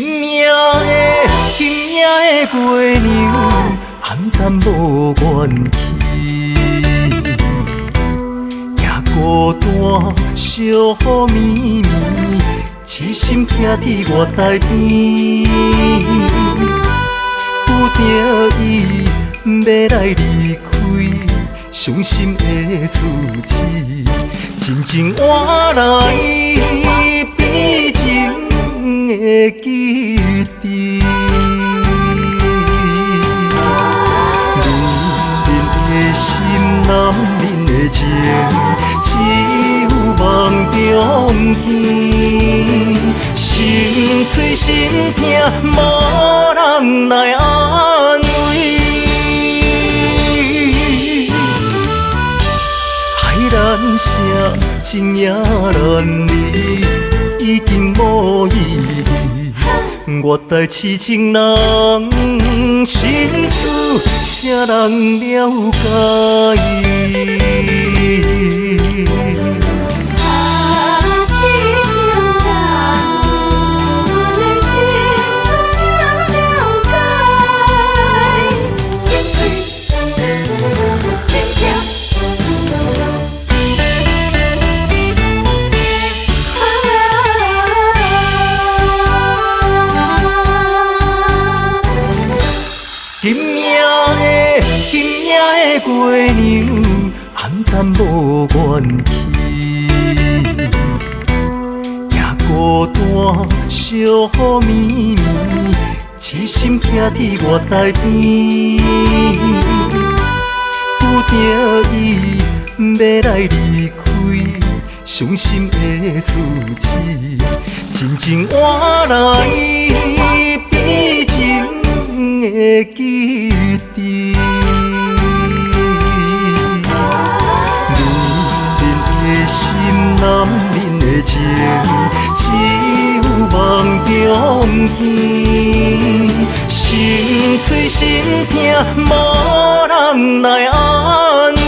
今夜的月亮，暗淡无元气，夜孤单，小雨绵绵，痴心倚伫我台边，有着伊要来离开，伤心的事情，真情换来悲情的记忆。男人的情，只有梦中见，心碎心痛，无人来安慰。爱难舍，情也难离，已经无意义。我待痴情人，心事谁人了解？今夜的月亮，暗淡无元气，夜孤单，小雨绵绵，痴心倚伫我台边，有着伊要来离开，伤心的事情，真情换来悲情的记忆。男人的情，只有梦中见，心碎心痛，无人来安慰。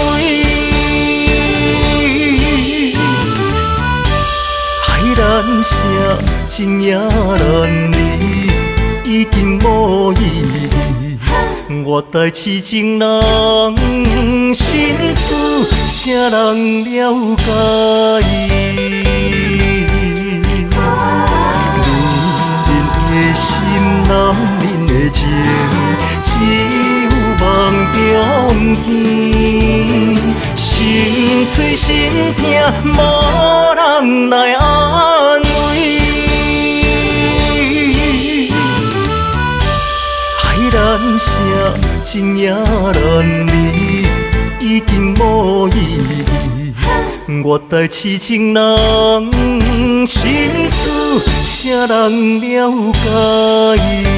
爱难舍，情也难离，已经无意义。我待痴情人，心事谁人了解？男人的情，只有梦中见，心碎心痛，无人来安慰。爱难舍，情也难离，已经无意义。我待痴情人，心事谁人了解？